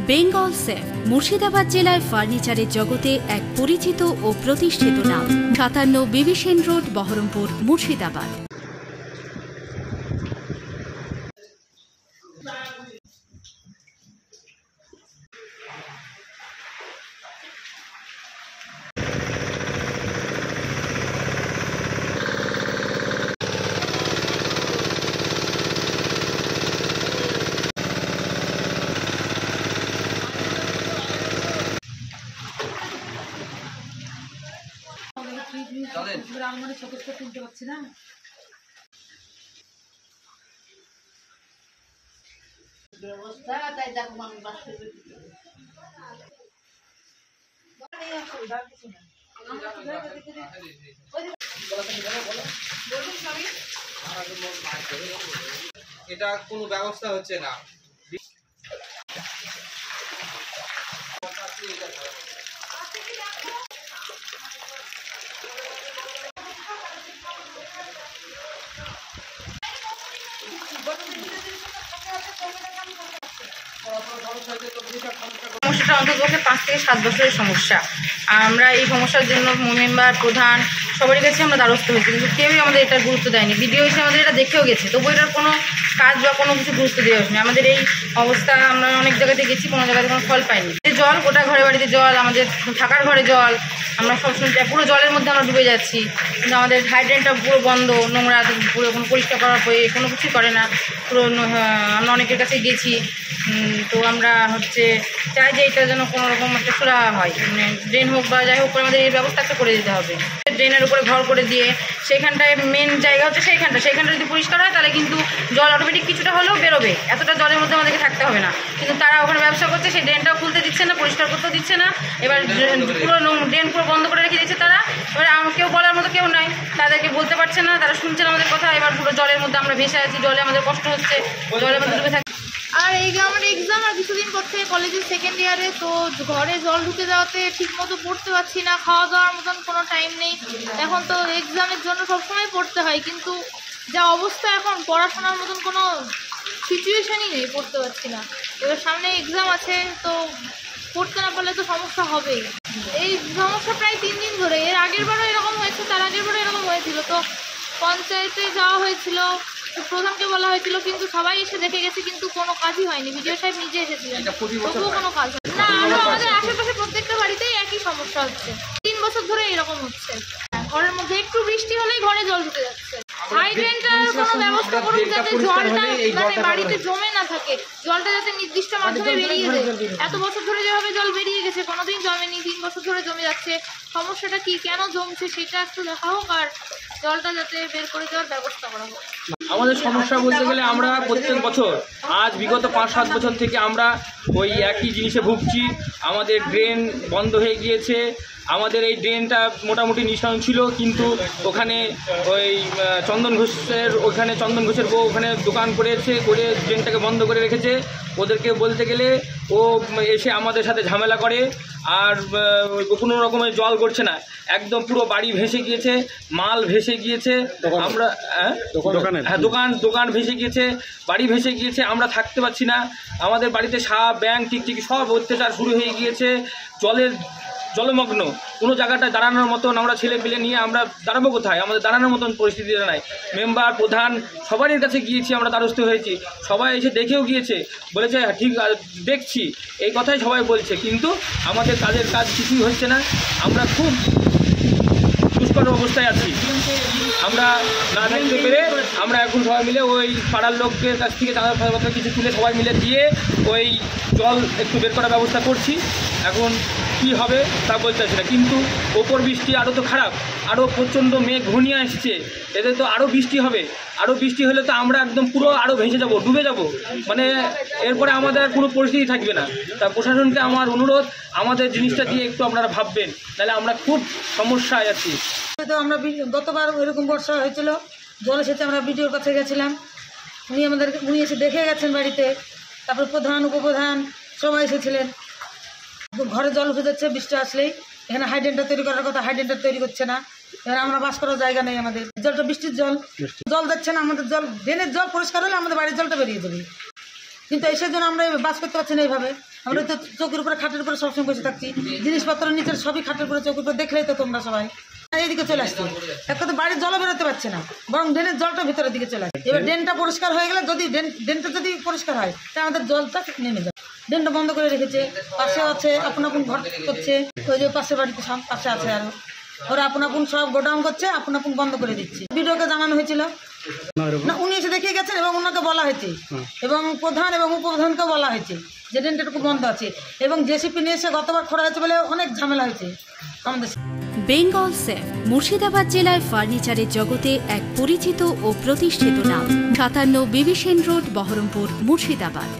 Bengal safe Murshidabad জেলায় ফার্নিচারের জগতে এক পরিচিত ও প্রতিষ্ঠিত নাম। 57 বিবি সেন রোড, বহরমপুর, মুর্শিদাবাদ। তুলতে পারছি না। ব্যবস্থা তাই দেখো মানুষ বাস করবে। এটা কোনো ব্যবস্থা হচ্ছে না। সমস্যাটা অন্ততপক্ষে 5 থেকে 7 বছরের সমস্যা। আমরা এই সমস্যার জন্য মেম্বার, প্রধান সবারই কাছে আমরা দ্বারস্থ হয়েছি, কিন্তু কেউই আমাদের এটা গুরুত্ব দেয়নি। ভিডিও এসে আমাদের এটা দেখেও গেছে, তবু এটার কোনো কাজ বা কোনো কিছু গুরুত্ব দেওয়া হয়নি। আমাদের এই অবস্থা আমরা অনেক জায়গাতে গেছি, কোনো জায়গাতে কোনো ফল পাইনি। জল, গোটা ঘরে বাড়িতে জল, আমাদের থাকার ঘরে জল, আমরা সবসময় পুরো জলের মধ্যে আমরা ডুবে যাচ্ছি। কিন্তু আমাদের হাইড্রেনটা পুরো বন্ধ, নোংরা, পুরো কোনো পরিষ্কার করার পরে কোনো কিছুই করে না। পুরো আমরা অনেকের কাছে গেছি, তো আমরা চাই যে এটা যেন কোনো রকম একটা সুরা হয়, মানে ড্রেন হোক বা যাই হোক করে আমাদের এই ব্যবস্থা একটা করে দিতে হবে। ড্রেনের উপরে ঘর করে দিয়ে সেইখানটায় মেন জায়গা হচ্ছে সেইখানটা যদি পরিষ্কার হয় তাহলে কিন্তু জল অটোমেটিক কিছুটা হলেও বেরোবে। এতটা জলের মধ্যে আমাদেরকে থাকতে হবে না। কিন্তু তারা ওখানে ব্যবসা করছে, সেই ড্রেনটাও খুলতে দিচ্ছে না, পরিষ্কার করতেও দিচ্ছে না। এবার পুরো ড্রেন পুরো বন্ধ করে রেখে দিচ্ছে তারা। এবার কেউ বলার মতো কেউ নাই, তাদেরকে বলতে পারছে না, তারা শুনছে না আমাদের কথা। এবার পুরো জলের মধ্যে আমরা ভেসে আছি, জলে আমাদের কষ্ট হচ্ছে, জলের মধ্যে ডুবে থাকি। আর এই আমার এক্সাম আর কিছুদিন পর থেকে কলেজের সেকেন্ড ইয়ারে, তো ঘরে জল ঢুকে যাওয়াতে ঠিকমতো পড়তে পারছি না, খাওয়া দাওয়ার মতন কোনো টাইম নেই। এখন তো এক্সামের জন্য সবসময় পড়তে হয়, কিন্তু যা অবস্থা এখন পড়াশোনার মতন কোনো সিচুয়েশানই নেই, পড়তে পারছি না। এবার সামনে এক্সাম আছে, তো পড়তে না পারলে তো সমস্যা হবেই। এই সমস্যা প্রায় 3 দিন ধরে। এর আগের বারও এরকম হয়েছে, তার আগের বারও এরকম হয়েছিল। তো পঞ্চায়েতে যাওয়া হয়েছিল, প্রধানকে বলা হয়েছিল, কিন্তু সবাই এসে দেখে গেছে, কিন্তু কোনো কাজই হয়নি। বিডিও সাহেব নিজে এসেছিলেন, তবুও কোনো কাজ হয়নি না। আরও আমাদের আশেপাশে প্রত্যেকটা বাড়িতেই একই সমস্যা হচ্ছে, 3 বছর ধরে এরকম হচ্ছে। ঘরের মধ্যে একটু বৃষ্টি হলেই ঘরে জল ঢুকে যাচ্ছে। হাইড্রেনটার কোনো ব্যবস্থা করুন, যাতে জলটা মানে বাড়িতে জমে না থাকে, জলটা যাতে নির্দিষ্ট মাধ্যমে বেরিয়ে যায়। এত বছর ধরে যেভাবে জল বেরিয়ে গেছে, কোনোদিন জমেনি, 3 বছর ধরে জমে যাচ্ছে। সমস্যাটা কি, কেন জমছে সেটা একটু দেখা হোক, আর জলটা যাতে বের করে দেওয়ার ব্যবস্থা করা হোক। আমাদের সমস্যা বলতে গেলে আমরা প্রত্যেক বছর, আজ বিগত 5-7 বছর থেকে আমরা ওই একই জিনিসে ভুগছি। আমাদের ড্রেন বন্ধ হয়ে গিয়েছে। আমাদের এই ড্রেনটা মোটামুটি নিঃসরণ ছিল, কিন্তু ওখানে ওই চন্দন ঘোষের বউ ওখানে দোকান করেছে, করে ড্রেনটাকে বন্ধ করে রেখেছে। ওদেরকে বলতে গেলে ও এসে আমাদের সাথে ঝামেলা করে, আর কোনো রকমের জল করছে না। একদম পুরো বাড়ি ভেসে গিয়েছে, মাল ভেসে গিয়েছে, আমরা দোকান ভেসে গিয়েছে, বাড়ি ভেসে গিয়েছে। আমরা থাকতে পারছি না। আমাদের বাড়িতে সাপ, ব্যাঙ, টিকটিকি সব অত্যাচার শুরু হয়ে গিয়েছে। জলমগ্ন, কোনো জায়গাটা দাঁড়ানোর মতন আমরা ছেলে পেলে নিয়ে আমরা দাঁড়াবো কোথায়? আমাদের দাঁড়ানোর মতন পরিস্থিতিটা নাই। মেম্বার, প্রধান সবারই কাছে গিয়েছি, আমরা দ্বারস্থ হয়েছি। সবাই এসে দেখেও গিয়েছে, বলেছে ঠিক দেখছি, এই কথাই সবাই বলছে, কিন্তু আমাদের কাজ কিছুই হচ্ছে না। আমরা খুব দুষ্কর অবস্থায় আছি। আমরা না থাকতে পেরে আমরা এখন সবাই মিলে ওই পাড়ার লোকের কাছ থেকে চাঁদা ফাঁদা কিছু তুলে সবাই মিলে দিয়ে ওই জল একটু বের করার ব্যবস্থা করছি। এখন কি হবে তা বলতে পারছি না, কিন্তু ওপর বৃষ্টি আরও তো খারাপ, আরও প্রচণ্ড মেঘ ঘনিয়ে আসছে। এতে তো আরও বৃষ্টি হবে, আরও বৃষ্টি হলে তো আমরা একদম পুরো আরও ভেসে যাব, ডুবে যাব। মানে এরপরে আমাদের আর কোনো পরিস্থিতি থাকবে না। তা প্রশাসনকে আমার অনুরোধ, আমাদের জিনিসটা দিয়ে একটু আপনারা ভাববেন, তাহলে আমরা খুব সমস্যায় আছি। তো আমরা গতবার এরকম বর্ষা হয়েছিল, জল এসেছে, আমরা বিডিওর কাছে গেছিলাম, উনি এসে দেখে গেছেন বাড়িতে। তারপর প্রধান, উপপ্রধান সবাই এসেছিলেন। ঘরে জল উঠে যাচ্ছে বৃষ্টি আসলেই। এখানে হাইড্রেনটা তৈরি করার কথা, হাইড্রেনটা তৈরি করছে না। এবার আমরা বাস করার জায়গা নেই, আমাদের জলটা বৃষ্টির জল যাচ্ছে না। আমাদের জল, ড্রেনের জল পরিষ্কার হলে আমাদের বাড়ির জলটা বেরিয়ে যাবে। কিন্তু এসে জন্য আমরা বাস করতে পারছি না এইভাবে। আমরা তো চৌকির উপরে খাটের উপরে সবসময় বসে থাকছি, জিনিসপত্র নিচের সবই খাটের উপরে চৌকির উপরে দেখলেই তো তোমরা সবাই এইদিকে চলে আসছি। এক কথা বাড়ির জলও বেরোতে পারছে না, বরং ড্রেনের জলটা ভিতরের দিকে চলে আসছে। এবার ড্রেনটা পরিষ্কার হয়ে গেলে যদি ড্রেনটা যদি পরিষ্কার হয় তাহলে আমাদের জলটা নেমে যাবে। ড্রেনটা বন্ধ করে রেখেছে, পাশে আছে আপন আপন ঘর করছে, ওই যে পাশে বাড়িতে সব পাশে আছে, আর ওরা আপন আপন সব গোডাউন করছে, আপন আপন বন্ধ করে দিচ্ছে। ভিডিওকে জানানো হয়েছিল না, উনি এসে দেখে গেছেন এবং ওনাকে বলা হয়েছে এবং প্রধান এবং উপপ্রধানকেও বলা হয়েছে যে ড্রেনটাটুকু বন্ধ আছে, এবং জেসিপি নিয়ে এসে গতবার খোঁড়া হয়েছে বলে অনেক ঝামেলা হয়েছে আমাদের। বেঙ্গল সেফ মুর্শিদাবাদ জেলায় ফার্নিচারের জগতে এক পরিচিত ও প্রতিষ্ঠিত নাম। 57 বিভীষণ রোড, বহরমপুর, মুর্শিদাবাদ।